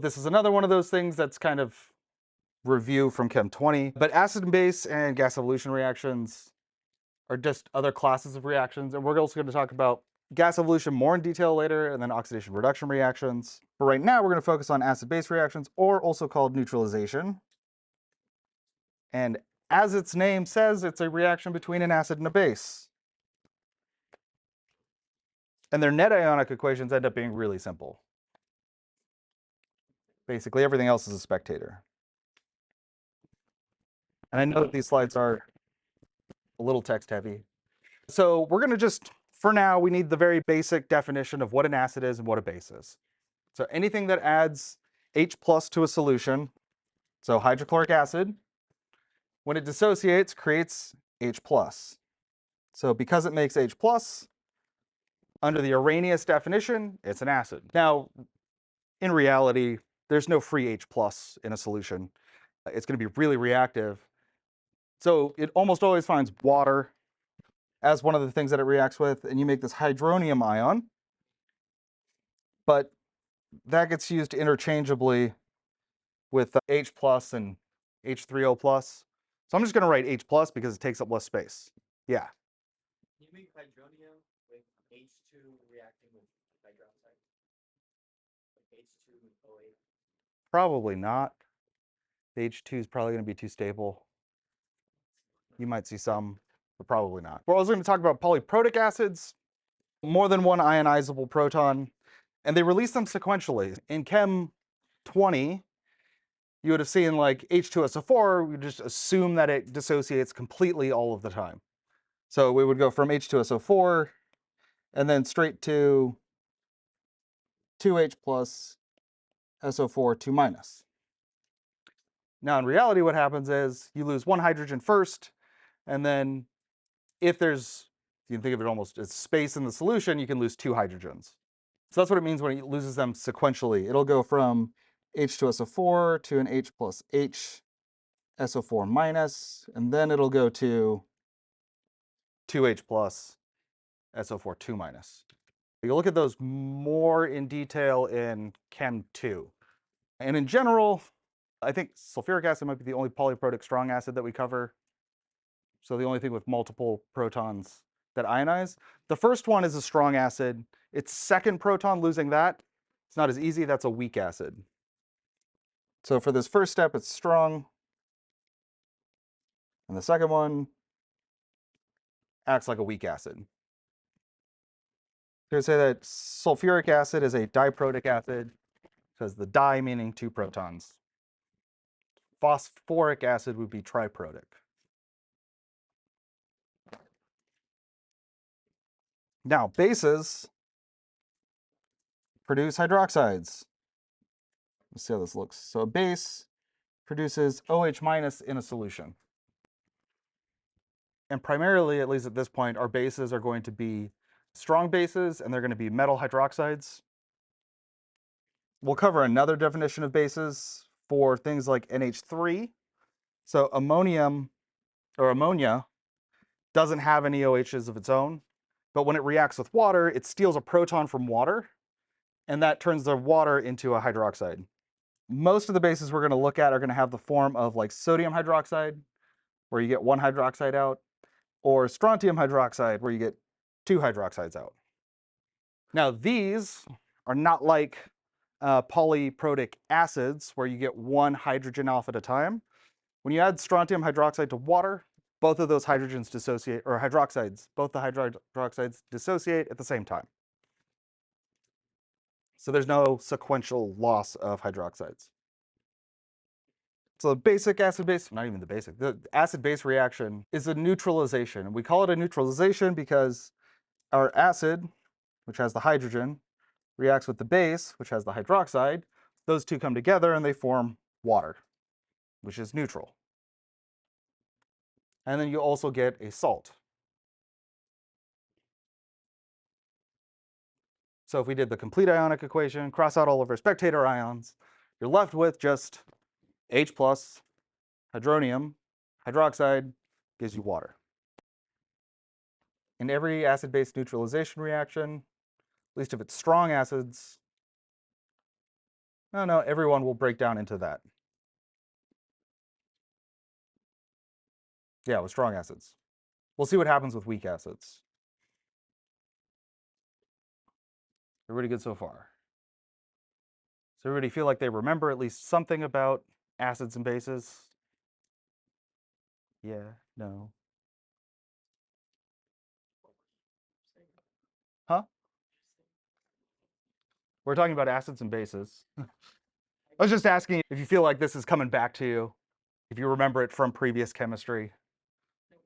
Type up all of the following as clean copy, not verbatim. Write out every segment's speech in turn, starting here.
This is another one of those things that's kind of review from Chem 20, but acid and base and gas evolution reactions are just other classes of reactions, and we're also going to talk about gas evolution more in detail later, and then oxidation reduction reactions. But right now, we're going to focus on acid-base reactions, or also called neutralization. And as its name says, it's a reaction between an acid and a base. And their net ionic equations end up being really simple. Basically, everything else is a spectator. And I know that these slides are a little text heavy. So we're going to just, for now, we need the very basic definition of what an acid is and what a base is. So anything that adds H plus to a solution, so hydrochloric acid, when it dissociates, creates H plus. So because it makes H plus, under the Arrhenius definition, it's an acid. Now, in reality, there's no free H plus in a solution. It's going to be really reactive. So it almost always finds water as one of the things that it reacts with, and you make this hydronium ion. But that gets used interchangeably with H plus and H3O plus. So I'm just going to write H plus because it takes up less space. Yeah. Can you make hydronium with H2 reacting with hydroxide? Like H2 with OH? Probably not. The H2 is probably going to be too stable. You might see some, but probably not. We're also going to talk about polyprotic acids, more than one ionizable proton, and they release them sequentially. In Chem 20, you would have seen like H2SO4, we just assume that it dissociates completely all of the time. So we would go from H2SO4 and then straight to 2H plus SO4 2 minus. Now in reality, what happens is you lose one hydrogen first, and then if there's, you can think of it almost as space in the solution, you can lose two hydrogens. So that's what it means when it loses them sequentially. It'll go from H2SO4 to an H plus H SO4 minus, and then it'll go to 2H plus SO4 2 minus. You'll look at those more in detail in Chem 2. And in general, I think sulfuric acid might be the only polyprotic strong acid that we cover. So the only thing with multiple protons that ionize. The first one is a strong acid. Its second proton, losing that, it's not as easy. That's a weak acid. So for this first step, it's strong. And the second one acts like a weak acid. They say that sulfuric acid is a diprotic acid, because the di meaning two protons. Phosphoric acid would be triprotic. Now, bases produce hydroxides. Let's see how this looks. So a base produces OH minus in a solution. And primarily, at least at this point, our bases are going to be strong bases, and they're going to be metal hydroxides. We'll cover another definition of bases for things like NH3. So ammonium or ammonia doesn't have any OHs of its own, but when it reacts with water, it steals a proton from water, and that turns the water into a hydroxide. Most of the bases we're going to look at are going to have the form of like sodium hydroxide, where you get one hydroxide out, or strontium hydroxide, where you get two hydroxides out. Now, these are not like polyprotic acids, where you get one hydrogen off at a time. When you add strontium hydroxide to water, both of those hydrogens dissociate, or hydroxides, both the hydroxides dissociate at the same time. So there's no sequential loss of hydroxides. So the basic acid-base, not even the basic, the acid-base reaction is a neutralization. And we call it a neutralization because our acid, which has the hydrogen, reacts with the base, which has the hydroxide. Those two come together and they form water, which is neutral. And then you also get a salt. So if we did the complete ionic equation, cross out all of our spectator ions, you're left with just H plus, hydronium, hydroxide, gives you water. In every acid-base neutralization reaction, at least if it's strong acids, No, everyone will break down into that. Yeah, with strong acids. We'll see what happens with weak acids. Everybody good so far? Does everybody feel like they remember at least something about acids and bases? Yeah, no. Huh? We're talking about acids and bases. I was just asking if you feel like this is coming back to you, if you remember it from previous chemistry.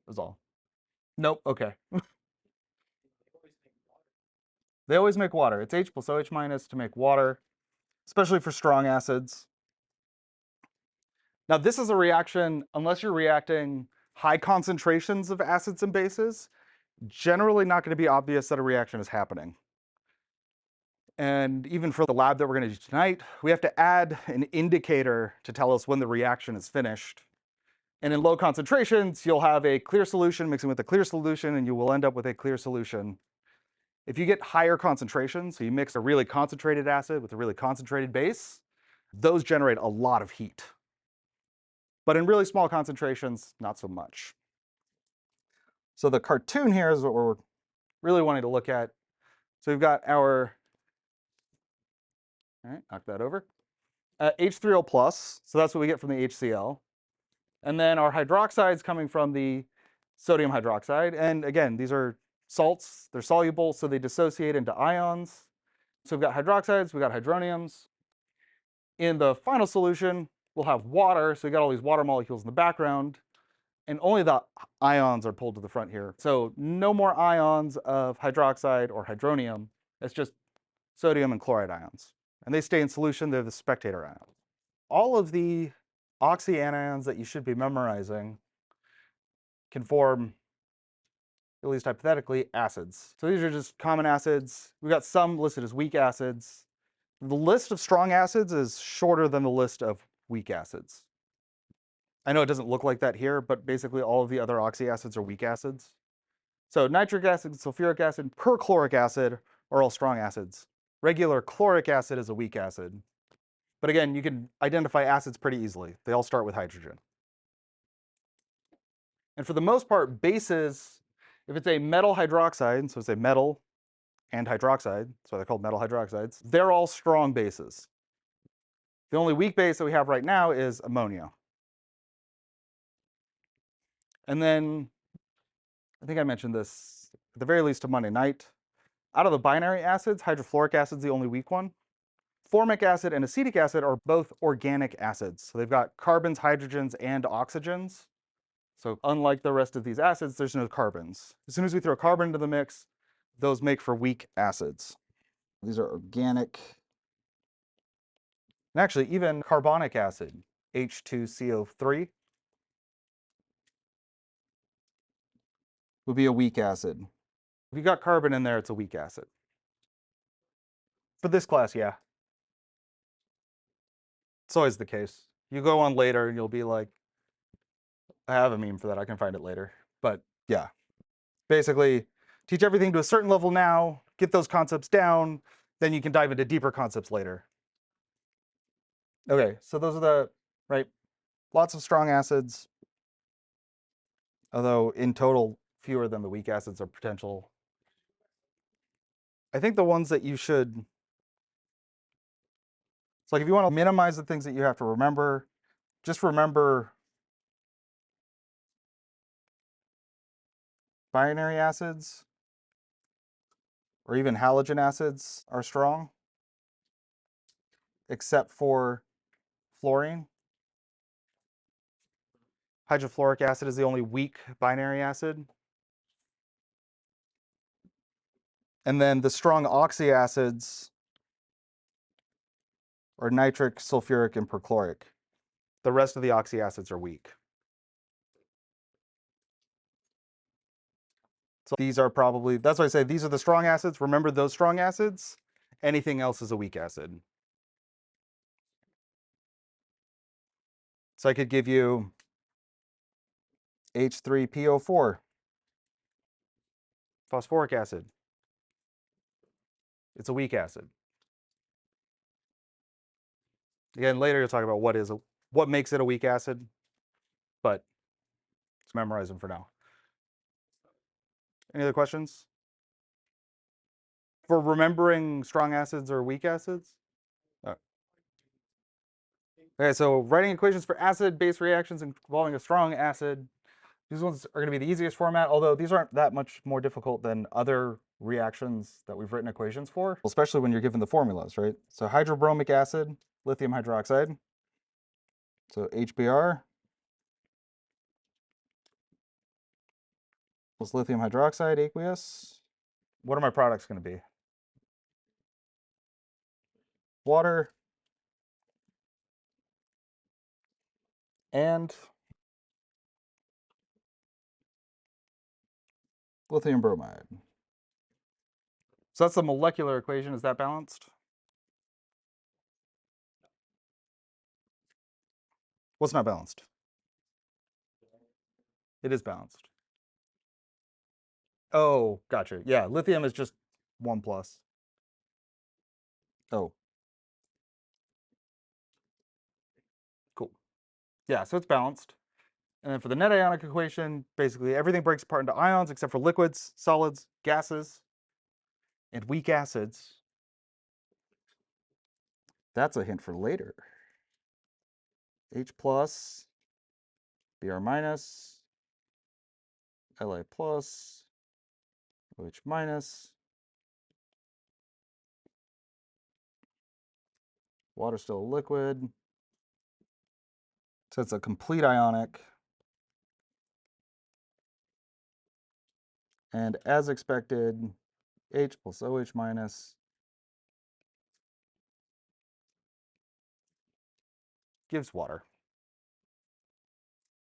That's all. Nope, okay. They always make water. It's H plus OH minus to make water, especially for strong acids. Now, this is a reaction, unless you're reacting high concentrations of acids and bases, generally not going to be obvious that a reaction is happening. And even for the lab that we're going to do tonight, we have to add an indicator to tell us when the reaction is finished. And in low concentrations, you'll have a clear solution mixing with a clear solution, and you will end up with a clear solution. If you get higher concentrations, so you mix a really concentrated acid with a really concentrated base, those generate a lot of heat. But in really small concentrations, not so much. So the cartoon here is what we're really wanting to look at. So we've got our, all right, knock that over, H3O plus, so that's what we get from the HCl. And then our hydroxides coming from the sodium hydroxide. And again, these are salts, they're soluble, so they dissociate into ions. So we've got hydroxides, we've got hydroniums. In the final solution, we'll have water, so we got all these water molecules in the background, and only the ions are pulled to the front here. So no more ions of hydroxide or hydronium, it's just sodium and chloride ions. And they stay in solution, they're the spectator ions. All of the oxyanions that you should be memorizing can form, at least hypothetically, acids. So these are just common acids. We've got some listed as weak acids. The list of strong acids is shorter than the list of weak acids. I know it doesn't look like that here, but basically all of the other oxyacids are weak acids. So nitric acid, sulfuric acid, perchloric acid are all strong acids. Regular chloric acid is a weak acid. But again, you can identify acids pretty easily. They all start with hydrogen. And for the most part, bases, if it's a metal hydroxide, so it's a metal and hydroxide, so they're called metal hydroxides, they're all strong bases. The only weak base that we have right now is ammonia. And then, I think I mentioned this at the very least to Monday night. Out of the binary acids, hydrofluoric acid is the only weak one. Formic acid and acetic acid are both organic acids. So they've got carbons, hydrogens, and oxygens. So unlike the rest of these acids, there's no carbons. As soon as we throw carbon into the mix, those make for weak acids. These are organic. And actually, even carbonic acid, H2CO3, would be a weak acid. If you got carbon in there, it's a weak acid. For this class, yeah. It's always the case. You go on later and you'll be like, I have a meme for that, I can find it later. But yeah, basically teach everything to a certain level now, get those concepts down, then you can dive into deeper concepts later. Okay, so those are the, right, lots of strong acids, although in total, fewer than the weak acids are potential. I think the ones that you should, it's like if you want to minimize the things that you have to remember, just remember binary acids or even halogen acids are strong, except for fluorine. Hydrofluoric acid is the only weak binary acid. And then the strong oxyacids are nitric, sulfuric, and perchloric. The rest of the oxyacids are weak. So these are probably, that's why I say these are the strong acids. Remember those strong acids. Anything else is a weak acid. So I could give you H3PO4, phosphoric acid. It's a weak acid. Again, later you'll talk about what makes it a weak acid, but let's memorize them for now. Any other questions? For remembering strong acids or weak acids? Okay, so writing equations for acid-base reactions involving a strong acid. These ones are going to be the easiest format, although these aren't that much more difficult than other reactions that we've written equations for, especially when you're given the formulas, right? So hydrobromic acid, lithium hydroxide. So HBr plus lithium hydroxide, aqueous. What are my products going to be? Water and lithium bromide. So that's the molecular equation. Is that balanced? What's not balanced? It is balanced. Oh, gotcha. Yeah, lithium is just 1 plus. Oh. Cool. Yeah, so it's balanced. And then for the net ionic equation, basically everything breaks apart into ions except for liquids, solids, gases, and weak acids. That's a hint for later. H plus, Br minus, Li plus, OH minus. Water's still a liquid. So it's a complete ionic. And as expected, H plus OH minus gives water.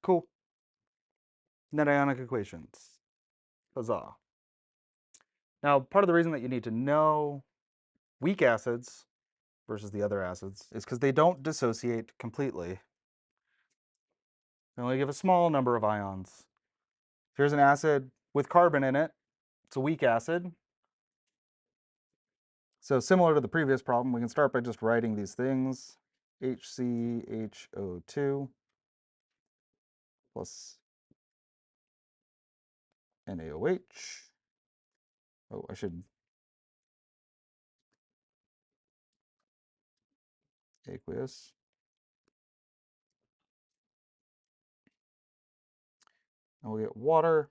Cool. Net ionic equations. Huzzah. Now, part of the reason that you need to know weak acids versus the other acids is because they don't dissociate completely. They only give a small number of ions. Here's an acid with carbon in it. It's a weak acid. So similar to the previous problem, we can start by just writing these things. HCHO2 plus NaOH. Oh, I should aqueous. And we'll get water.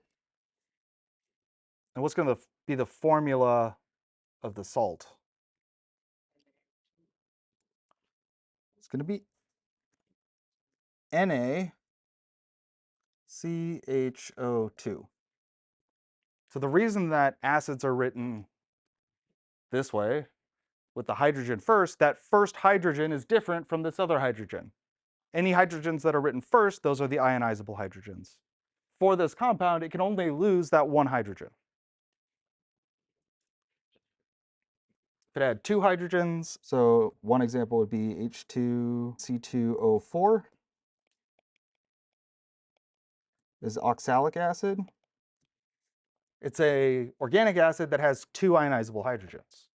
And what's going to be the formula of the salt? It's going to be NaCHO2. So the reason that acids are written this way, with the hydrogen first, that first hydrogen is different from this other hydrogen. Any hydrogens that are written first, those are the ionizable hydrogens. For this compound, it can only lose that one hydrogen. If it had two hydrogens, so one example would be H2C2O4 is oxalic acid. It's a organic acid that has two ionizable hydrogens,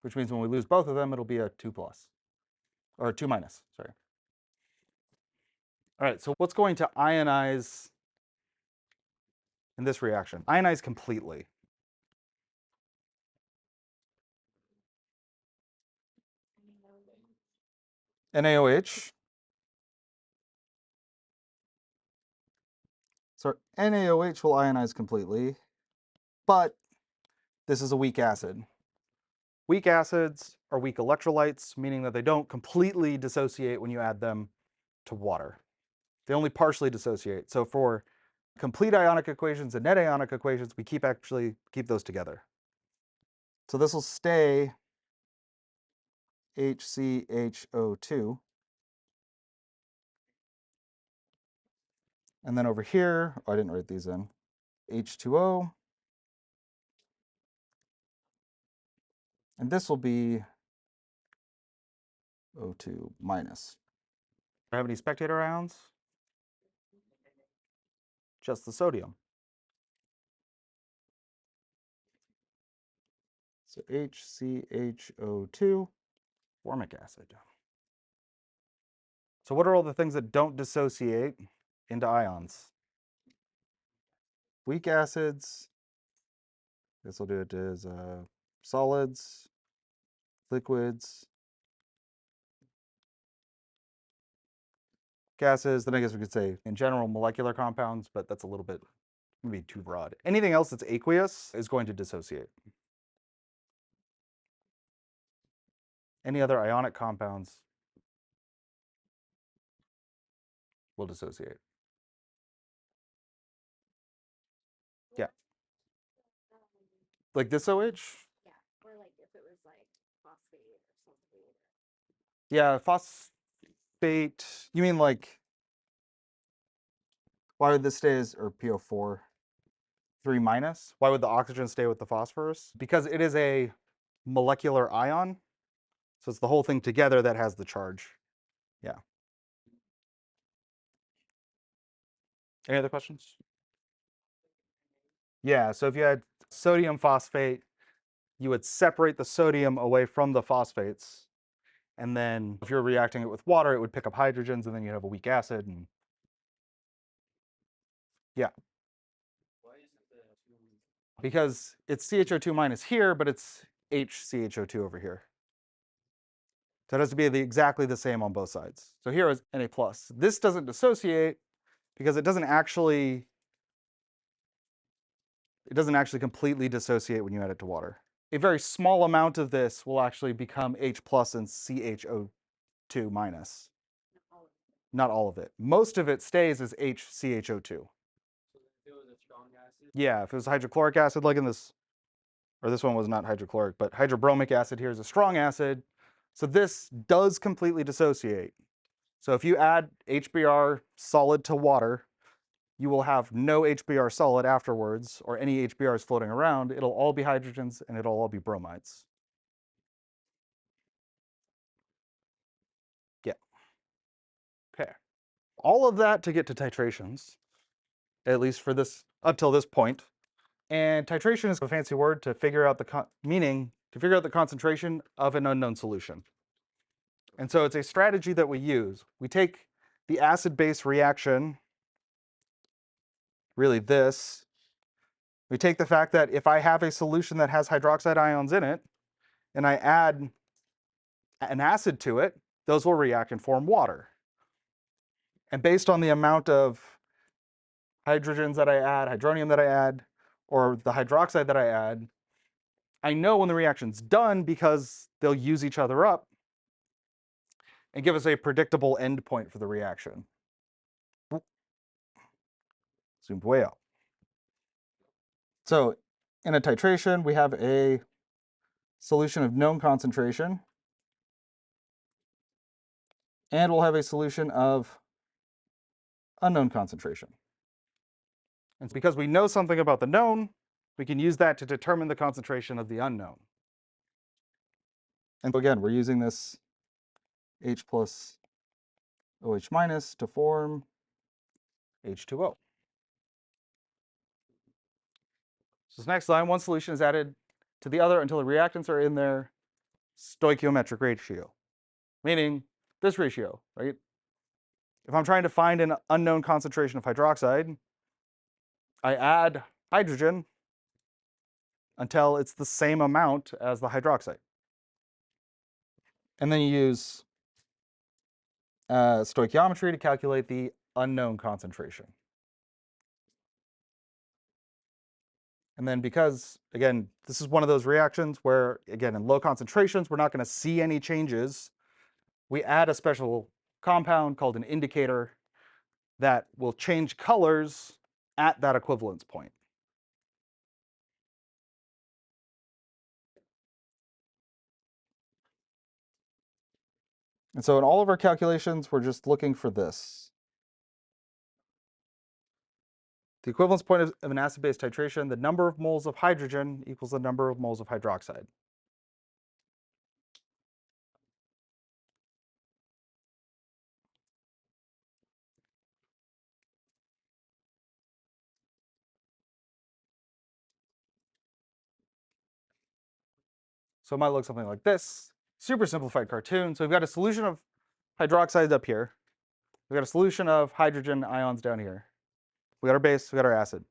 which means when we lose both of them, it'll be a 2 plus, or 2 minus, sorry. All right, so what's going to ionize in this reaction? Ionize completely. NaOH. So NaOH will ionize completely, but this is a weak acid. Weak acids are weak electrolytes, meaning that they don't completely dissociate when you add them to water. They only partially dissociate. So for complete ionic equations and net ionic equations, we actually keep those together. So this will stay HCHO2. And then over here, oh, I didn't write these in, H2O. And this will be O2 minus. Do I have any spectator ions? Just the sodium. So HCHO2, formic acid. So what are all the things that don't dissociate into ions? Weak acids. This will do it as solids, liquids, gases. Then I guess we could say in general molecular compounds, but that's a little bit maybe too broad. Anything else that's aqueous is going to dissociate. Any other ionic compounds will dissociate. Yeah. Like this OH? Yeah, or like if it was like phosphate or something. Yeah, phosphate. You mean like, why would this stay as, or PO4, 3 minus? Why would the oxygen stay with the phosphorus? Because it is a molecular ion. So it's the whole thing together that has the charge. Yeah. Any other questions? Yeah, so if you had sodium phosphate, you would separate the sodium away from the phosphates. And then if you're reacting it with water, it would pick up hydrogens, and then you'd have a weak acid. And yeah. Why is it the two? Because it's CHO2 minus here, but it's HCHO2 over here. So it has to be exactly the same on both sides. So here is Na+. This doesn't dissociate because it doesn't actually completely dissociate when you add it to water. A very small amount of this will actually become H plus and CHO2 minus. Not all of it. Most of it stays as HCHO2. So if it was a strong acid. Yeah, if it was hydrochloric acid like in this, or this one was not hydrochloric, but hydrobromic acid here is a strong acid. So this does completely dissociate. So if you add HBr solid to water, you will have no HBr solid afterwards, or any HBRs floating around. It'll all be hydrogens and it'll all be bromides. Yeah. Okay. All of that to get to titrations, at least for this, up till this point. And titration is a fancy word to figure out the concentration of an unknown solution. And so it's a strategy that we use. We take the acid-base reaction, really this. We take the fact that if I have a solution that has hydroxide ions in it, and I add an acid to it, those will react and form water. And based on the amount of hydrogens that I add, hydronium that I add, or the hydroxide that I add, I know when the reaction's done because they'll use each other up and give us a predictable endpoint for the reaction. Zoomed way out. So in a titration, we have a solution of known concentration, and we'll have a solution of unknown concentration. And because we know something about the known, we can use that to determine the concentration of the unknown. And so again, we're using this H plus OH minus to form H2O. So this next line, one solution is added to the other until the reactants are in their stoichiometric ratio, meaning this ratio, right? If I'm trying to find an unknown concentration of hydroxide, I add hydrogen until it's the same amount as the hydroxide. And then you use stoichiometry to calculate the unknown concentration. And then because, again, this is one of those reactions where, again, in low concentrations, we're not going to see any changes, we add a special compound called an indicator that will change colors at that equivalence point. And so in all of our calculations, we're just looking for this. The equivalence point of an acid-base titration, the number of moles of hydrogen equals the number of moles of hydroxide. So it might look something like this. Super simplified cartoon. So we've got a solution of hydroxides up here. We got a solution of hydrogen ions down here. We got our base, we got our acid.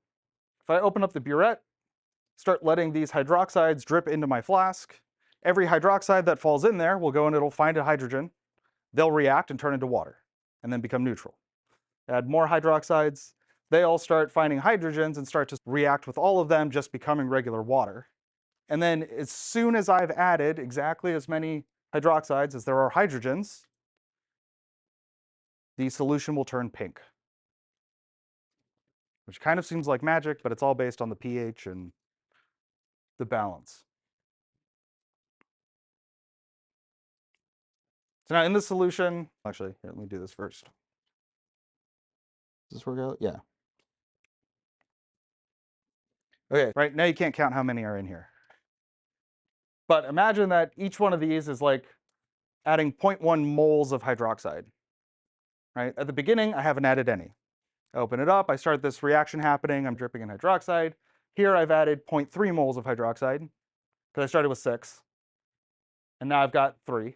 If I open up the burette, start letting these hydroxides drip into my flask, every hydroxide that falls in there will go and it'll find a hydrogen. They'll react and turn into water and then become neutral. Add more hydroxides, they all start finding hydrogens and start to react with all of them, just becoming regular water. And then as soon as I've added exactly as many hydroxides as there are hydrogens, the solution will turn pink, which kind of seems like magic, but it's all based on the pH and the balance. So now in the solution, actually, here, let me do this first. Does this work out? Yeah. Okay, right now you can't count how many are in here. But imagine that each one of these is like adding 0.1 moles of hydroxide. Right? At the beginning, I haven't added any. I open it up, I start this reaction happening, I'm dripping in hydroxide. Here I've added 0.3 moles of hydroxide, because I started with 6. And now I've got 3.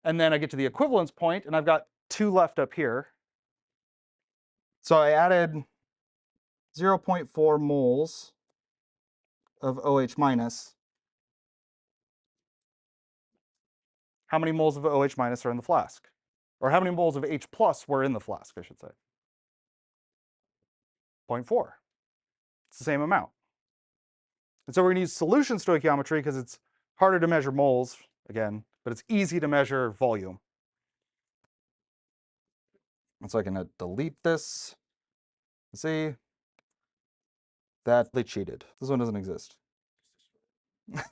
And then I get to the equivalence point, and I've got 2 left up here. So I added 0.4 moles of OH minus. How many moles of OH minus are in the flask? Or how many moles of H plus were in the flask, I should say? 0.4. It's the same amount. And so we're going to use solution stoichiometry because it's harder to measure moles, again, but it's easy to measure volume. And so I can delete this. See, that they cheated. This one doesn't exist. It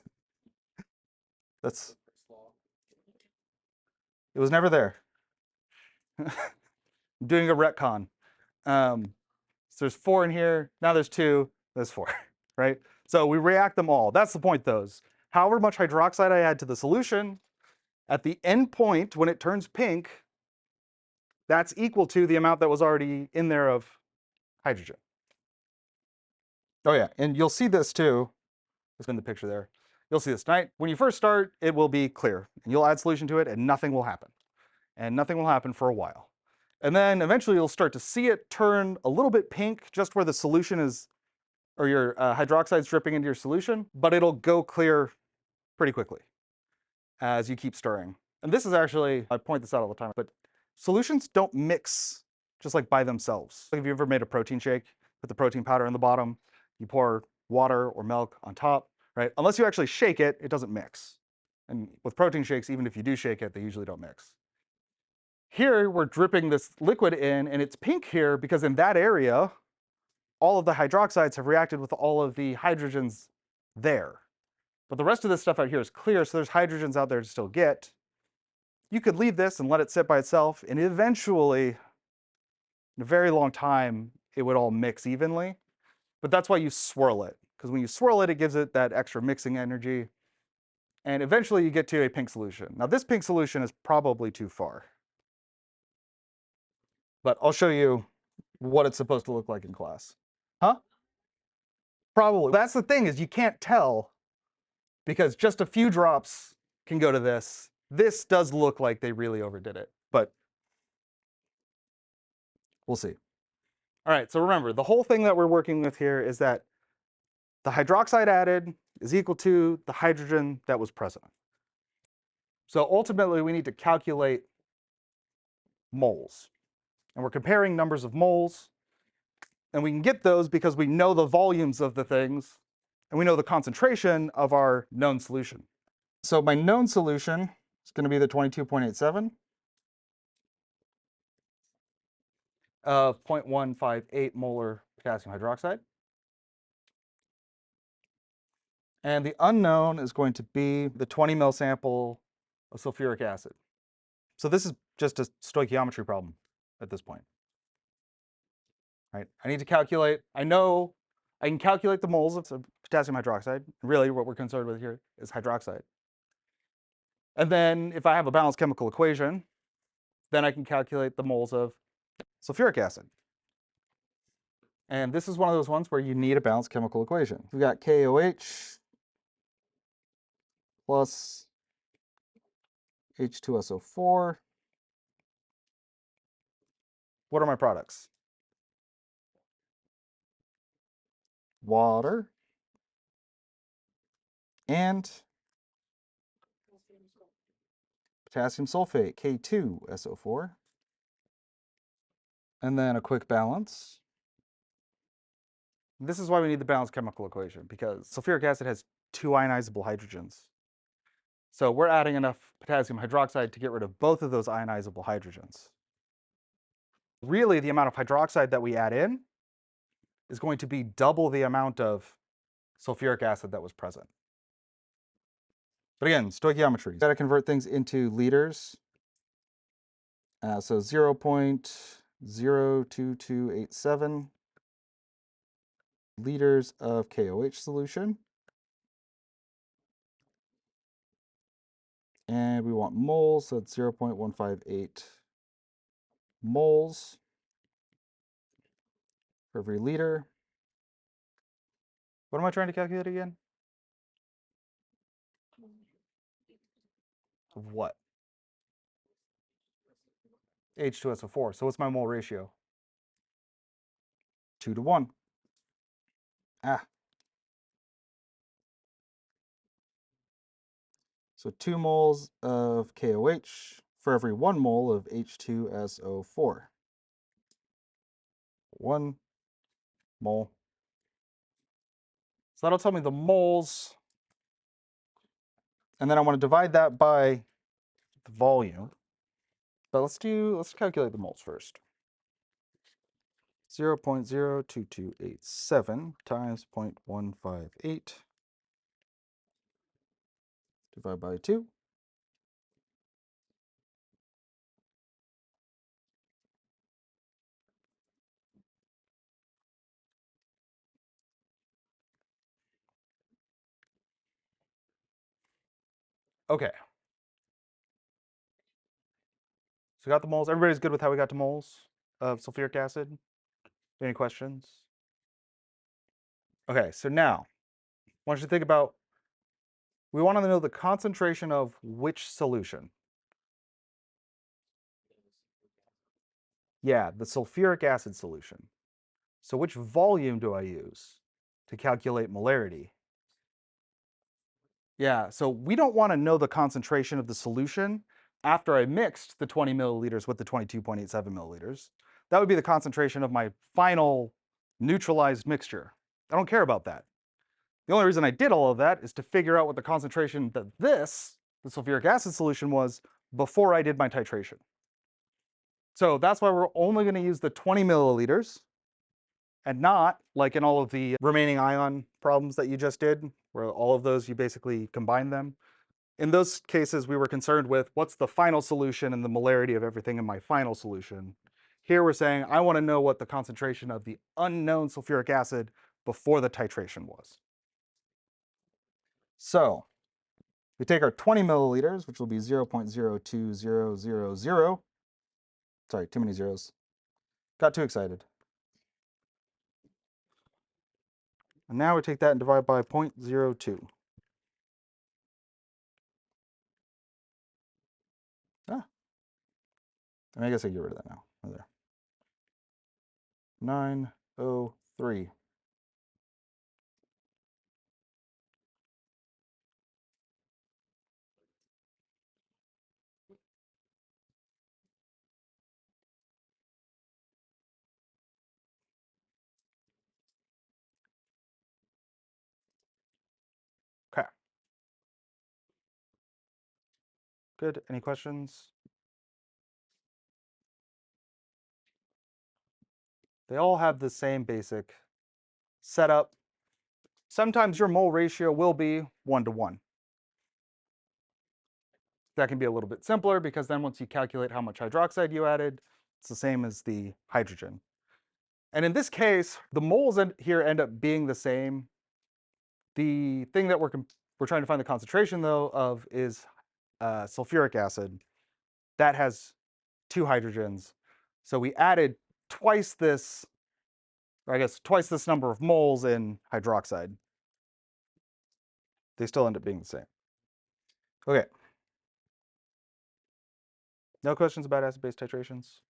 was never there. I'm doing a retcon. So there's 4 in here. Now there's 2. There's 4, right? So we react them all. That's the point, though. However much hydroxide I add to the solution, at the end point, when it turns pink, that's equal to the amount that was already in there of hydrogen. Oh yeah, and you'll see this too. It's in the picture there. You'll see this tonight. When you first start, it will be clear, and you'll add solution to it, and nothing will happen. And nothing will happen for a while. And then eventually you'll start to see it turn a little bit pink just where the solution is, or your hydroxide's dripping into your solution, but it'll go clear pretty quickly as you keep stirring. And this is actually, I point this out all the time, but solutions don't mix just like by themselves. Like, have you ever made a protein shake, put the protein powder in the bottom, you pour water or milk on top, right? Unless you actually shake it, it doesn't mix. And with protein shakes, even if you do shake it, they usually don't mix. Here, we're dripping this liquid in, and it's pink here because in that area, all of the hydroxides have reacted with all of the hydrogens there. But the rest of this stuff out here is clear, so there's hydrogens out there to still get. You could leave this and let it sit by itself, and eventually, in a very long time, it would all mix evenly. But that's why you swirl it, because when you swirl it, it gives it that extra mixing energy. And eventually you get to a pink solution. Now this pink solution is probably too far. But I'll show you what it's supposed to look like in class. Huh? Probably. That's the thing, is you can't tell because just a few drops can go to this. This does look like they really overdid it, but we'll see. All right, so remember, the whole thing that we're working with here is that the hydroxide added is equal to the hydrogen that was present. So ultimately, we need to calculate moles. And we're comparing numbers of moles. And we can get those because we know the volumes of the things, and we know the concentration of our known solution. So my known solution is going to be the 22.87 of 0.158 molar potassium hydroxide. And the unknown is going to be the 20 mil sample of sulfuric acid. So this is just a stoichiometry problem at this point. Right? I need to calculate, I know I can calculate the moles of potassium hydroxide. Really, what we're concerned with here is hydroxide. And then if I have a balanced chemical equation, then I can calculate the moles of sulfuric acid. And this is one of those ones where you need a balanced chemical equation. We've got KOH plus H2SO4 What are my products? Water and potassium sulfate, K2SO4. And then a quick balance. This is why we need the balanced chemical equation, because sulfuric acid has 2 ionizable hydrogens. So we're adding enough potassium hydroxide to get rid of both of those ionizable hydrogens. Really, the amount of hydroxide that we add in is going to be double the amount of sulfuric acid that was present. But again, stoichiometry. Got to convert things into liters. So 0.02287 liters of KOH solution. And we want moles, so it's 0.158 moles for every liter. What am I trying to calculate again? Of what? H2SO4. So what's my mole ratio? 2 to 1. So 2 moles of KOH for every 1 mole of H2SO4. 1 mole. So that'll tell me the moles. And then I want to divide that by the volume. But let's calculate the moles first. 0.02287 times 0.158 divided by 2. Okay. So we got the moles. Everybody's good with how we got to moles of sulfuric acid? Any questions? Okay, so now I want you to think about, we want to know the concentration of which solution? Yeah, the sulfuric acid solution. So which volume do I use to calculate molarity? Yeah, so we don't want to know the concentration of the solution after I mixed the 20 milliliters with the 22.87 milliliters. That would be the concentration of my final neutralized mixture. I don't care about that. The only reason I did all of that is to figure out what the concentration that the sulfuric acid solution, was before I did my titration. So that's why we're only going to use the 20 milliliters and not like in all of the remaining ion problems that you just did, where all of those you basically combine them. In those cases, we were concerned with what's the final solution and the molarity of everything in my final solution. Here we're saying I want to know what the concentration of the unknown sulfuric acid before the titration was. So we take our 20 milliliters, which will be 0.02000. Sorry, too many zeros. Got too excited. And now we take that and divide by 0.02. I guess I get rid of that now. Right there. 903. Okay. Good. Any questions? They all have the same basic setup. Sometimes your mole ratio will be 1 to 1. That can be a little bit simpler because then once you calculate how much hydroxide you added, it's the same as the hydrogen. And in this case, the moles here end up being the same. The thing that we're trying to find the concentration though of is sulfuric acid. That has 2 hydrogens. So we added twice this, or I guess twice this number of moles in hydroxide. They still end up being the same. Okay. No questions about acid-base titrations?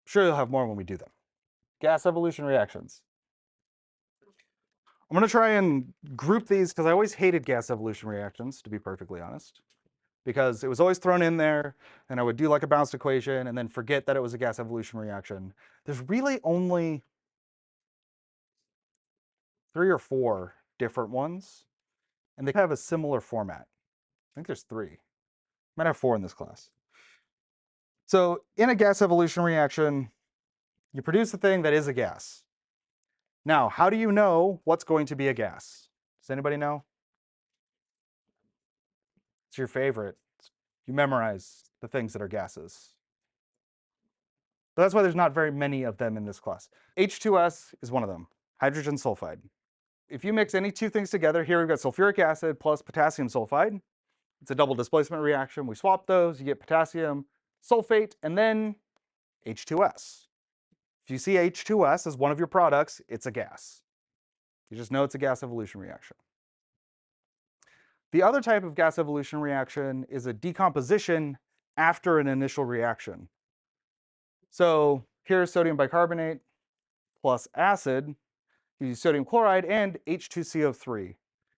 Sure, you'll have more when we do them. Gas evolution reactions. I'm going to try and group these because I always hated gas evolution reactions, to be perfectly honest, because it was always thrown in there and I would do like a balanced equation and then forget that it was a gas evolution reaction. There's really only 3 or 4 different ones, and they have a similar format. I think there's 3. Might have 4 in this class. So in a gas evolution reaction, you produce a thing that is a gas. Now, how do you know what's going to be a gas? Does anybody know? It's your favorite. You memorize the things that are gases. But that's why there's not very many of them in this class. H2S is one of them, hydrogen sulfide. If you mix any two things together, here we've got sulfuric acid plus potassium sulfide. It's a double displacement reaction. We swap those, you get potassium sulfate, and then H2S. If you see H2S as one of your products, it's a gas. You just know it's a gas evolution reaction. The other type of gas evolution reaction is a decomposition after an initial reaction. So here's sodium bicarbonate plus acid. You use sodium chloride and H2CO3.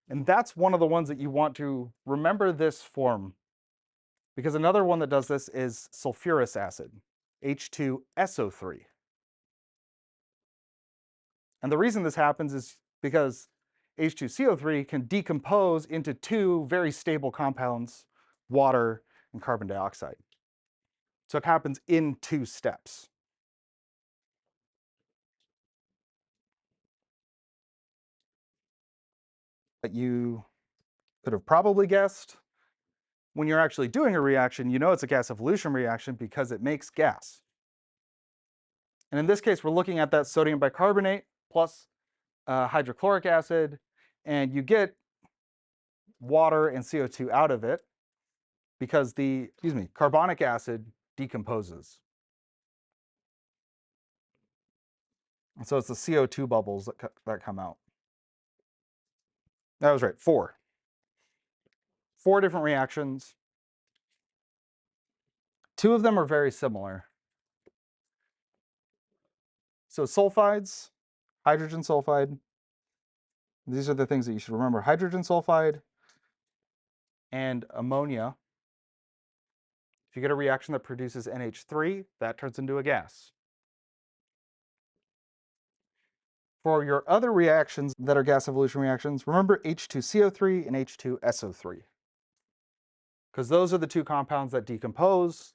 And that's one of the ones that you want to remember this form, because another one that does this is sulfurous acid, H2SO3. And the reason this happens is because H2CO3 can decompose into 2 very stable compounds, water and carbon dioxide. So it happens in 2 steps. But you could have probably guessed, when you're actually doing a reaction, you know it's a gas evolution reaction because it makes gas. And in this case, we're looking at that sodium bicarbonate plus hydrochloric acid, and you get water and CO2 out of it because the, carbonic acid decomposes. And so it's the CO2 bubbles that come out. That was right, 4. 4 different reactions. 2 of them are very similar. So sulfides, hydrogen sulfide. These are the things that you should remember. Hydrogen sulfide and ammonia. If you get a reaction that produces NH3, that turns into a gas. For your other reactions that are gas evolution reactions, remember H2CO3 and H2SO3. Because those are the 2 compounds that decompose.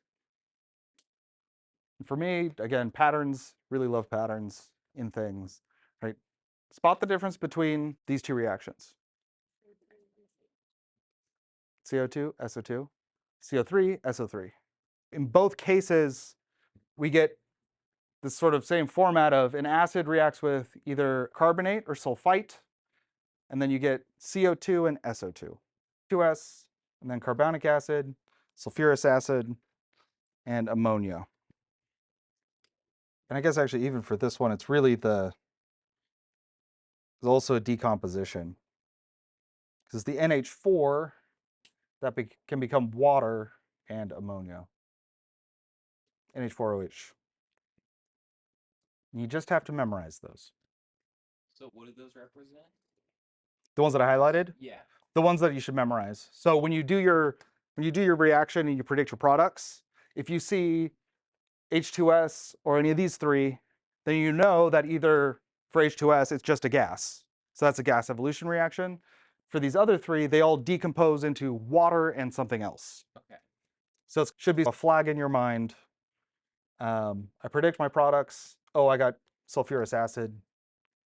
And for me, again, patterns, really love patterns in things, right? Spot the difference between these 2 reactions. CO2, SO2, CO3, SO3. In both cases, we get this sort of same format of an acid reacts with either carbonate or sulfite, and then you get CO2 and SO2. 2S, and then carbonic acid, sulfurous acid, and ammonia. And I guess actually even for this one, it's really there's also a decomposition. Because the NH4, that can become water and ammonia. NH4OH. You just have to memorize those. So what do those represent? The ones that I highlighted? Yeah. The ones that you should memorize. So when you do your reaction and you predict your products, if you see H2S or any of these 3, then you know that either for H2S it's just a gas. So that's a gas evolution reaction. For these other 3, they all decompose into water and something else. Okay. So it should be a flag in your mind. I predict my products. Oh, I got sulfurous acid.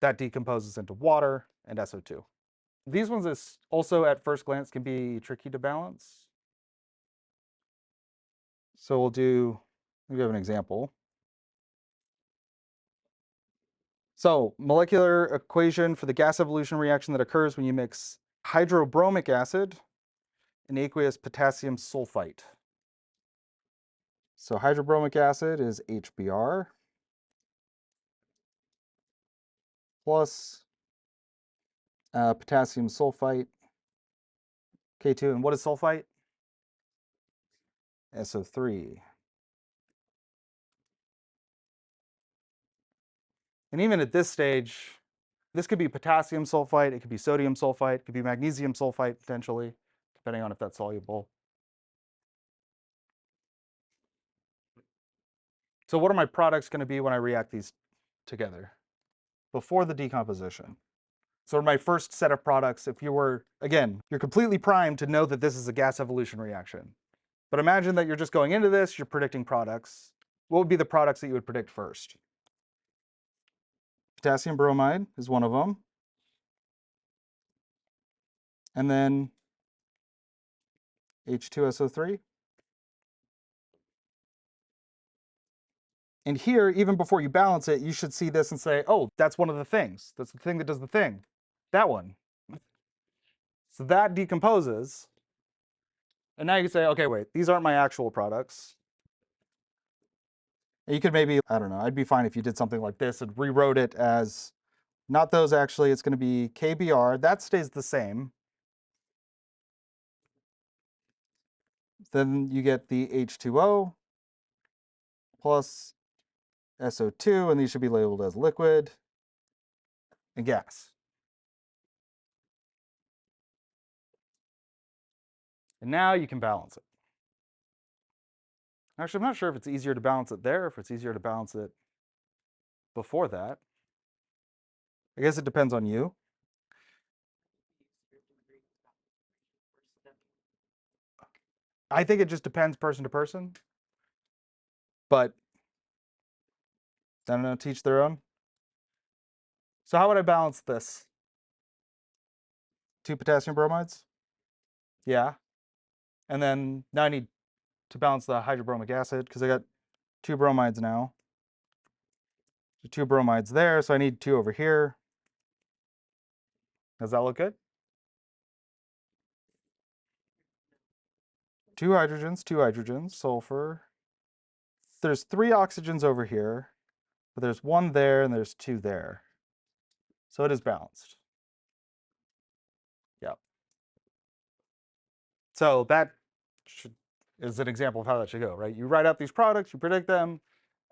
That decomposes into water and SO2. These ones is also at first glance can be tricky to balance. So we'll have an example. So molecular equation for the gas evolution reaction that occurs when you mix hydrobromic acid and aqueous potassium sulfite. So hydrobromic acid is HBr plus potassium sulfite, K2. And what is sulfite? SO3. And even at this stage, this could be potassium sulfite, it could be sodium sulfite, it could be magnesium sulfite potentially, depending on if that's soluble. So what are my products going to be when I react these together before the decomposition? So my first set of products, if you were, again, you're completely primed to know that this is a gas evolution reaction. But imagine that you're just going into this, you're predicting products. What would be the products that you would predict first? Potassium bromide is one of them. And then H2SO3. And here, even before you balance it, you should see this and say, oh, that's one of the things. That's the thing that does the thing. That one. So that decomposes. And now you can say, okay, wait, these aren't my actual products. And you could maybe, I don't know, I'd be fine if you did something like this and rewrote it as not those actually, it's going to be KBr. That stays the same. Then you get the H2O plus SO2, and these should be labeled as liquid and gas. And now you can balance it. Actually, I'm not sure if it's easier to balance it there, or if it's easier to balance it before that. I guess it depends on you. I think it just depends person to person. But I don't know, teach their own. So how would I balance this? 2 potassium bromides? Yeah. And then now I need to balance the hydrobromic acid because I got 2 bromides now. So 2 bromides there, so I need 2 over here. Does that look good? 2 hydrogens, sulfur. There's 3 oxygens over here, but there's 1 there and there's 2 there. So it is balanced. Yep. So that is an example of how that should go, right? You write out these products, you predict them,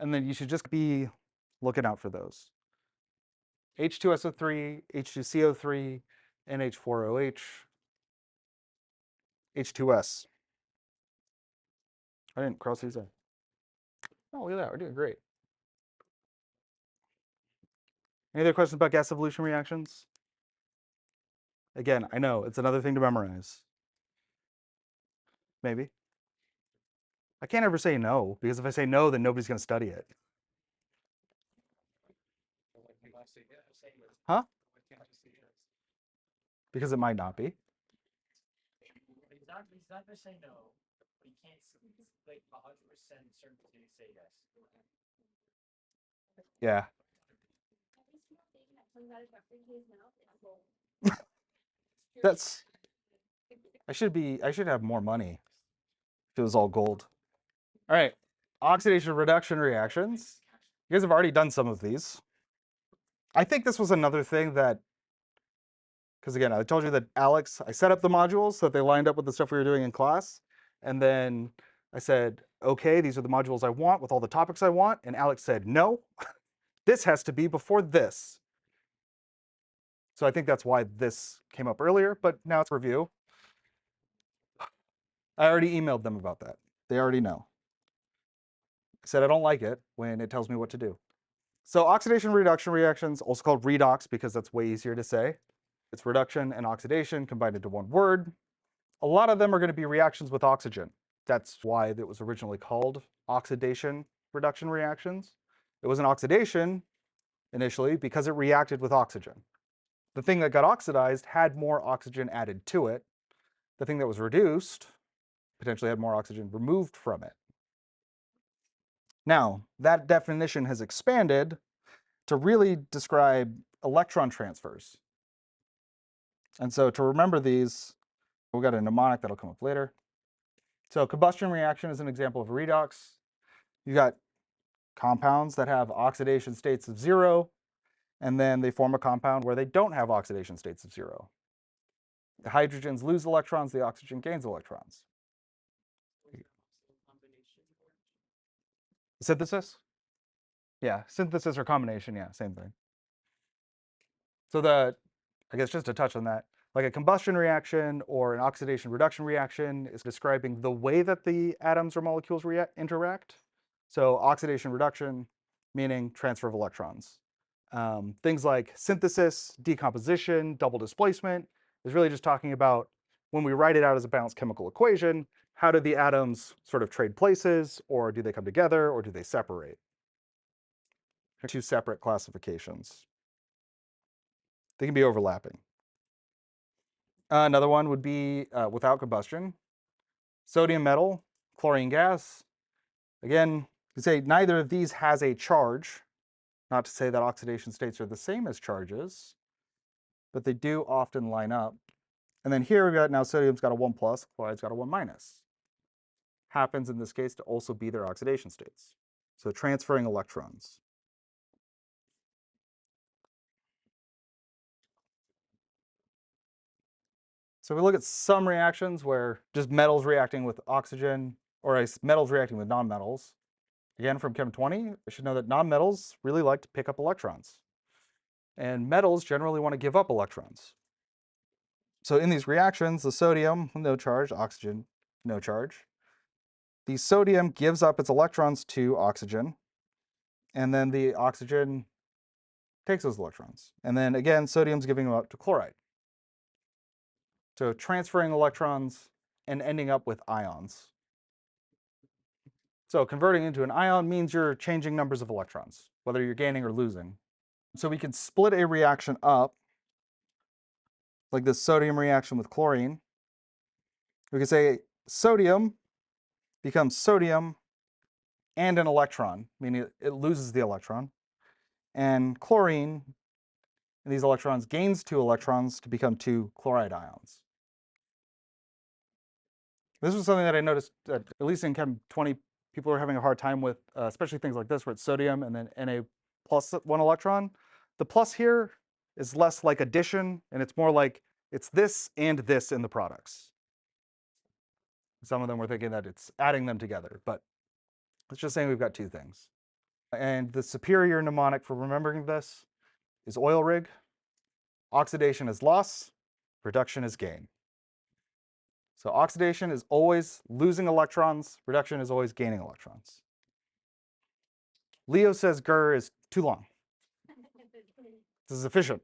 and then you should just be looking out for those. H2SO3, H2CO3, NH4OH, H2S. I didn't cross these out. Oh, look at that, we're doing great. Any other questions about gas evolution reactions? Again, I know, it's another thing to memorize. Maybe. I can't ever say no, because if I say no, then nobody's going to study it. Huh? Because it might not be. He's not gonna say no, but he can't like 100% certainty to say yes. Yeah. That's, I should have more money if it was all gold. All right, oxidation reduction reactions. You guys have already done some of these. I think this was another thing that, because again, I told you that Alex, I set up the modules so that they lined up with the stuff we were doing in class. And then I said, okay, these are the modules I want with all the topics I want. And Alex said, no, this has to be before this. So I think that's why this came up earlier, but now it's review. I already emailed them about that. They already know. I said I don't like it when it tells me what to do. So oxidation reduction reactions, also called redox because that's way easier to say. It's reduction and oxidation combined into one word. A lot of them are going to be reactions with oxygen. That's why it was originally called oxidation reduction reactions. It was an oxidation initially because it reacted with oxygen. The thing that got oxidized had more oxygen added to it. The thing that was reduced potentially had more oxygen removed from it. Now, that definition has expanded to really describe electron transfers. And so to remember these, we've got a mnemonic that'll come up later. So combustion reaction is an example of a redox. You've got compounds that have oxidation states of 0, and then they form a compound where they don't have oxidation states of 0. The hydrogens lose electrons, the oxygen gains electrons. Synthesis? Yeah, synthesis or combination, yeah, same thing. So I guess just to touch on that, like a combustion reaction or an oxidation reduction reaction is describing the way that the atoms or molecules interact. So oxidation reduction, meaning transfer of electrons. Things like synthesis, decomposition, double displacement is really just talking about when we write it out as a balanced chemical equation, how do the atoms sort of trade places, or do they come together, or do they separate? Two separate classifications. They can be overlapping. Another one would be without combustion. Sodium metal, chlorine gas. Again, you say neither of these has a charge. Not to say that oxidation states are the same as charges, but they do often line up. And then here we've got now sodium's got a 1 plus, chloride's got a 1 minus. Happens in this case to also be their oxidation states. So transferring electrons. So we look at some reactions where just metals reacting with oxygen, or metals reacting with nonmetals. Again, from Chem 20, I should know that nonmetals really like to pick up electrons. And metals generally want to give up electrons. So in these reactions, the sodium, no charge, oxygen, no charge. The sodium gives up its electrons to oxygen, and then the oxygen takes those electrons. And then again, sodium's giving them up to chloride. So transferring electrons and ending up with ions. So converting into an ion means you're changing numbers of electrons, whether you're gaining or losing. So we can split a reaction up, like this sodium reaction with chlorine. We can say sodium becomes sodium and an electron, meaning it loses the electron. And chlorine, these electrons, gains 2 electrons to become 2 chloride ions. This was something that I noticed, at least in Chem 20, people are having a hard time with, especially things like this, where it's sodium and then Na plus 1 electron. The plus here is less like addition, and it's more like it's this and this in the products. Some of them were thinking that it's adding them together, but it's just saying we've got 2 things. And the superior mnemonic for remembering this is oil rig. Oxidation is loss, reduction is gain. So oxidation is always losing electrons, reduction is always gaining electrons. Leo says GR is too long. This is efficient.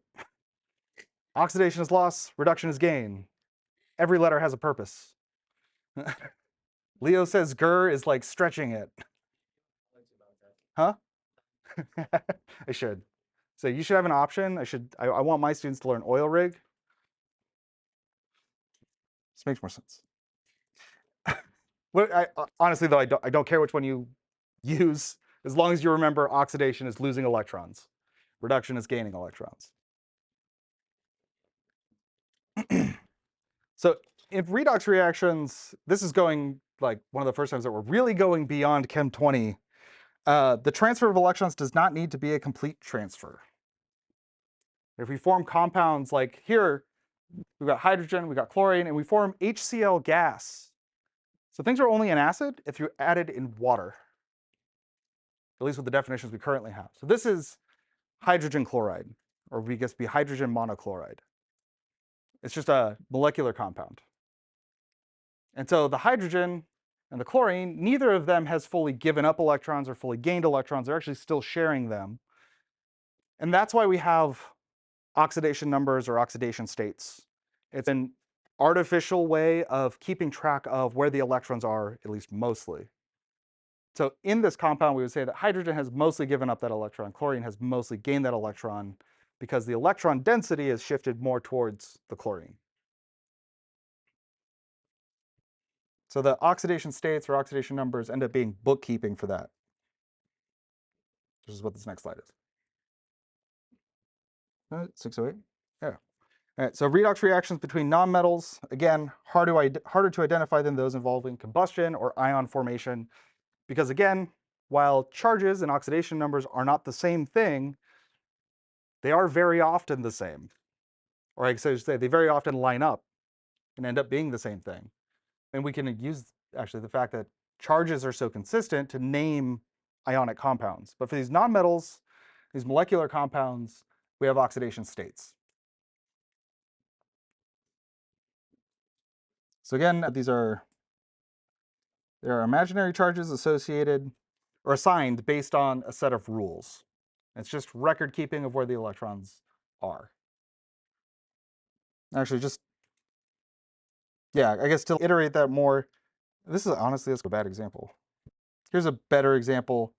Oxidation is loss, reduction is gain. Every letter has a purpose. Leo says GR is like stretching it. Huh? I should. So you should have an option. I want my students to learn oil rig. This makes more sense. Honestly, though, I don't care which one you use, as long as you remember oxidation is losing electrons. Reduction is gaining electrons. So in redox reactions, this is going like one of the first times that we're really going beyond Chem 20. The transfer of electrons does not need to be a complete transfer. If we form compounds like here, we've got hydrogen, we've got chlorine, and we form HCl gas. So things are only an acid if you add it in water, at least with the definitions we currently have. So this is hydrogen chloride, or we guess be hydrogen monochloride. It's just a molecular compound. And so the hydrogen and the chlorine, neither of them has fully given up electrons or fully gained electrons. They're actually still sharing them. And that's why we have oxidation numbers or oxidation states. It's an artificial way of keeping track of where the electrons are, at least mostly. So in this compound, we would say that hydrogen has mostly given up that electron. Chlorine has mostly gained that electron because the electron density has shifted more towards the chlorine. So the oxidation states or oxidation numbers end up being bookkeeping for that, which is what this next slide is. 608? Yeah. All right, so redox reactions between nonmetals, again, harder to identify than those involving combustion or ion formation, because again, while charges and oxidation numbers are not the same thing, they are very often the same. Or I should say, they very often line up and end up being the same thing. And we can use, actually, the fact that charges are so consistent to name ionic compounds. But for these nonmetals, these molecular compounds, we have oxidation states. So again, there are imaginary charges associated or assigned based on a set of rules. It's just record keeping of where the electrons are. Actually, yeah, I guess to iterate that more, this is honestly, that's a bad example. Here's a better example.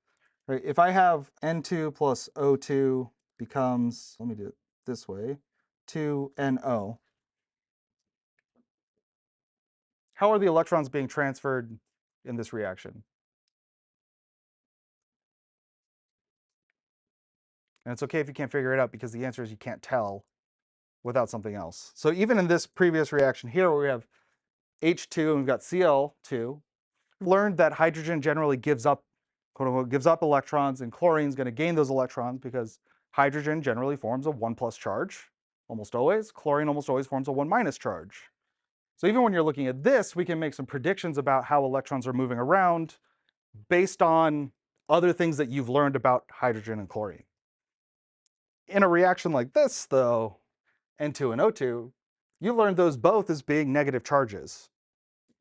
Right? If I have N2 plus O2 becomes, let me do it this way, 2NO. How are the electrons being transferred in this reaction? And it's okay if you can't figure it out because the answer is you can't tell without something else. So even in this previous reaction here where we have H2 and we've got Cl2, learned that hydrogen generally gives up, quote unquote, gives up electrons, and chlorine is going to gain those electrons because hydrogen generally forms a 1+ charge, almost always. Chlorine almost always forms a 1- charge. So even when you're looking at this, we can make some predictions about how electrons are moving around based on other things that you've learned about hydrogen and chlorine. In a reaction like this, though, N2 and O2, you learned those both as being negative charges.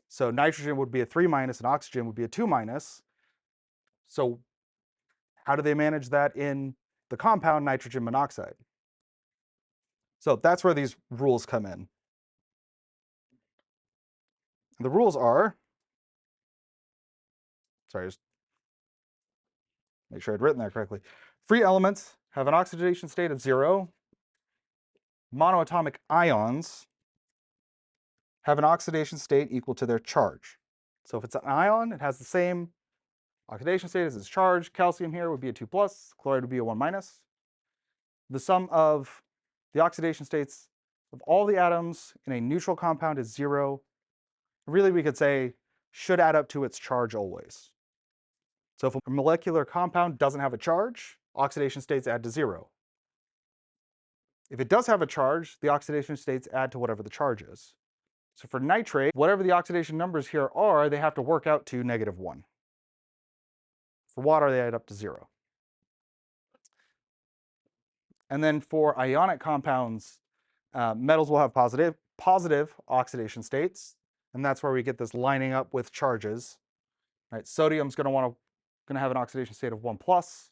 So nitrogen would be a 3- and oxygen would be a 2-. So how do they manage that in the compound nitrogen monoxide? So that's where these rules come in. The rules are, sorry, just make sure I'd written that correctly. Free elements have an oxidation state of 0. Monoatomic ions have an oxidation state equal to their charge. So if it's an ion, it has the same oxidation state as its charge. Calcium here would be a 2+, chloride would be a 1-. The sum of the oxidation states of all the atoms in a neutral compound is 0. Really, we could say should add up to its charge always. So if a molecular compound doesn't have a charge, oxidation states add to 0. If it does have a charge, the oxidation states add to whatever the charge is. So for nitrate, whatever the oxidation numbers here are, they have to work out to -1. For water, they add up to 0. And then for ionic compounds, metals will have positive oxidation states, and that's where we get this lining up with charges. Right? Sodium's going to have an oxidation state of 1+.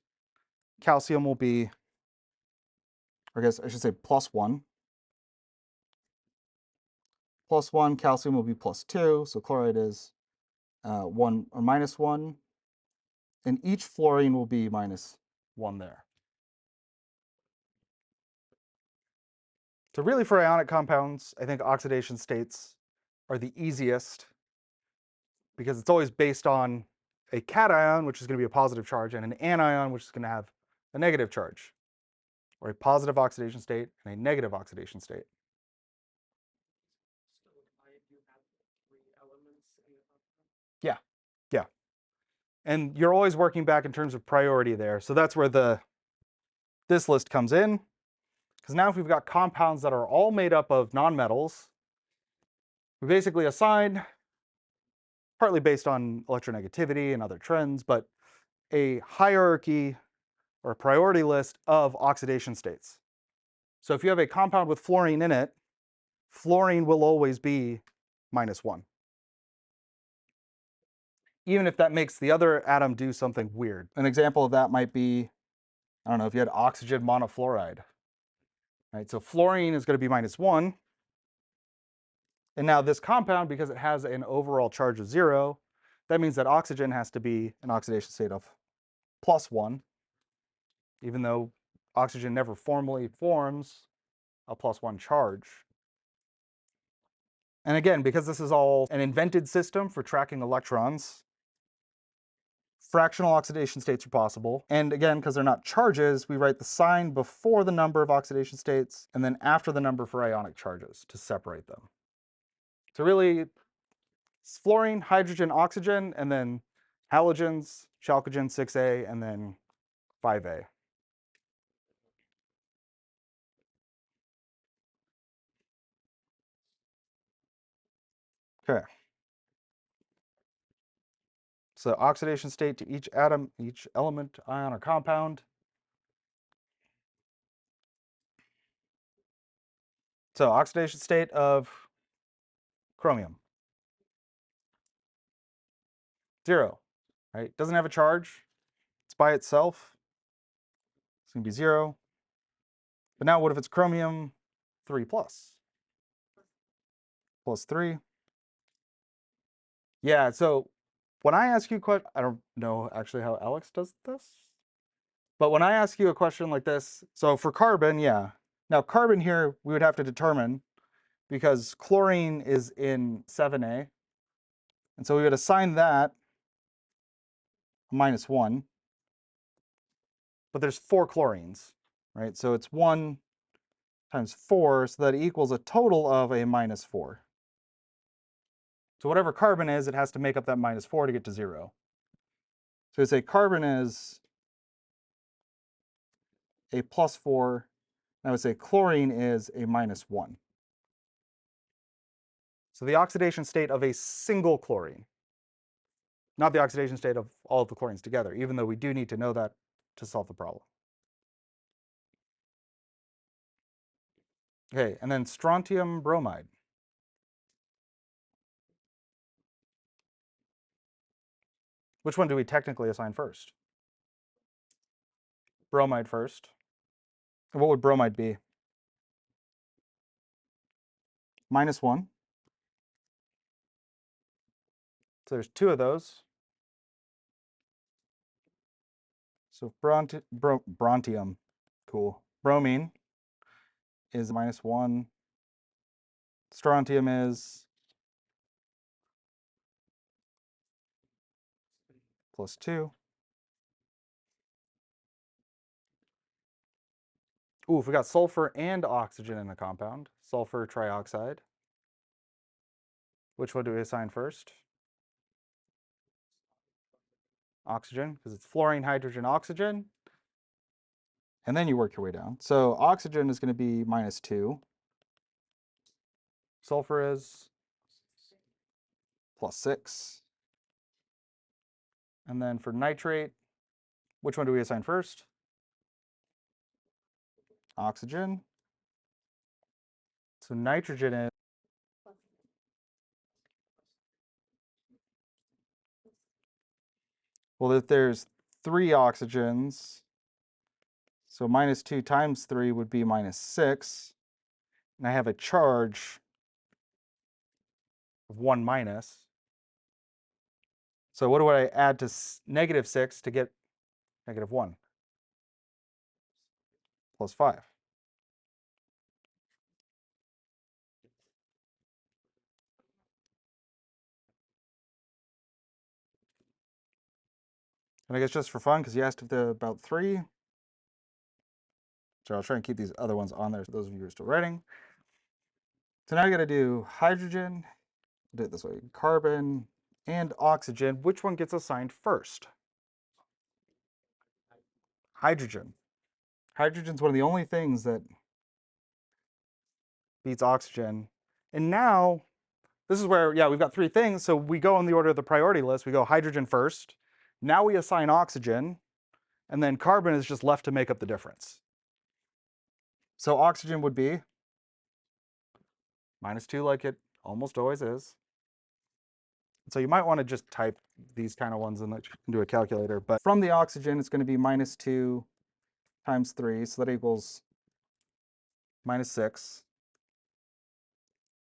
Calcium will be, or I guess I should say +1. +1, calcium will be +2, so chloride is 1 or -1, and each fluorine will be -1 there. So really for ionic compounds, I think oxidation states are the easiest because it's always based on a cation, which is going to be a positive charge, and an anion, which is going to have a negative charge, or a positive oxidation state and a negative oxidation state. So why do you have 3 elements in the compound? Yeah, yeah. And you're always working back in terms of priority there. So that's where this list comes in. Because now if we've got compounds that are all made up of nonmetals, we basically assign, partly based on electronegativity and other trends, but a hierarchy or a priority list of oxidation states. So if you have a compound with fluorine in it, fluorine will always be -1. Even if that makes the other atom do something weird. An example of that might be, I don't know, if you had oxygen monofluoride. Right? So fluorine is going to be -1. And now this compound, because it has an overall charge of 0, that means that oxygen has to be an oxidation state of +1, even though oxygen never formally forms a +1 charge. And again, because this is all an invented system for tracking electrons, fractional oxidation states are possible. And again, because they're not charges, we write the sign before the number of oxidation states and then after the number for ionic charges to separate them. So really, it's fluorine, hydrogen, oxygen, and then halogens, chalcogen 6A, and then 5A. Okay. So oxidation state to each atom, each element, ion, or compound. So oxidation state of chromium. 0, right? Doesn't have a charge. It's by itself. It's going to be 0. But now what if it's chromium 3 plus? Plus 3. Yeah, so when I ask you a question, I don't know actually how Alex does this. But when I ask you a question like this, so for carbon, yeah. Now carbon here, we would have to determine because chlorine is in 7A. And so we would assign that -1. But there's 4 chlorines, right? So it's 1 times 4, so that equals a total of a -4. So whatever carbon is, it has to make up that -4 to get to 0. So we say carbon is a +4, and I would say chlorine is a -1. So the oxidation state of a single chlorine, not the oxidation state of all of the chlorines together, even though we do need to know that to solve the problem. Okay, and then strontium bromide. Which one do we technically assign first? Bromide first. What would bromide be? -1. So there's 2 of those. So brontium, cool. Bromine is -1. Strontium is +2. Ooh, if we got sulfur and oxygen in a compound, sulfur trioxide. Which one do we assign first? Oxygen, because it's fluorine, hydrogen, oxygen. And then you work your way down. So oxygen is going to be -2. Sulfur is +6. And then for nitrate, which one do we assign first? Oxygen. So nitrogen is well, if there's 3 oxygens, so -2 times 3 would be -6. And I have a charge of 1 minus. So what do I add to -6 to get -1? +5. And I guess just for fun, because you asked if they're about 3. So I'll try and keep these other ones on there for those of you who are still writing. So now I got to do hydrogen, do it this way, carbon and oxygen. Which one gets assigned first? Hydrogen. Hydrogen's one of the only things that beats oxygen. And now, this is where, yeah, we've got 3 things. So we go in the order of the priority list. We go hydrogen first. Now we assign oxygen. And then carbon is just left to make up the difference. So oxygen would be -2 like it almost always is. So you might want to just type these kind of ones into a calculator. But from the oxygen, it's going to be -2 times 3. So that equals -6.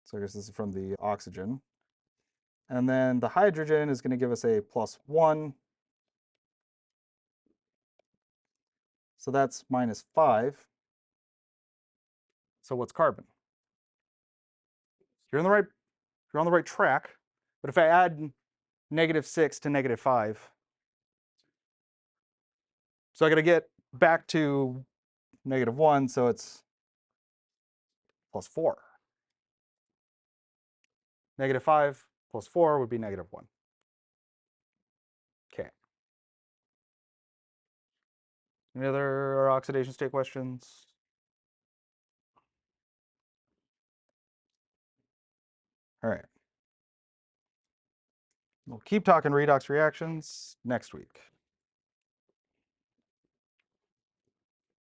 So I guess this is from the oxygen. And then the hydrogen is going to give us a +1. So that's -5. So what's carbon? You're on the right track. But if I add -6 to -5, so I got to get back to -1, so it's +4. -5 plus 4 would be -1. Okay. Any other oxidation state questions? All right. We'll keep talking redox reactions next week.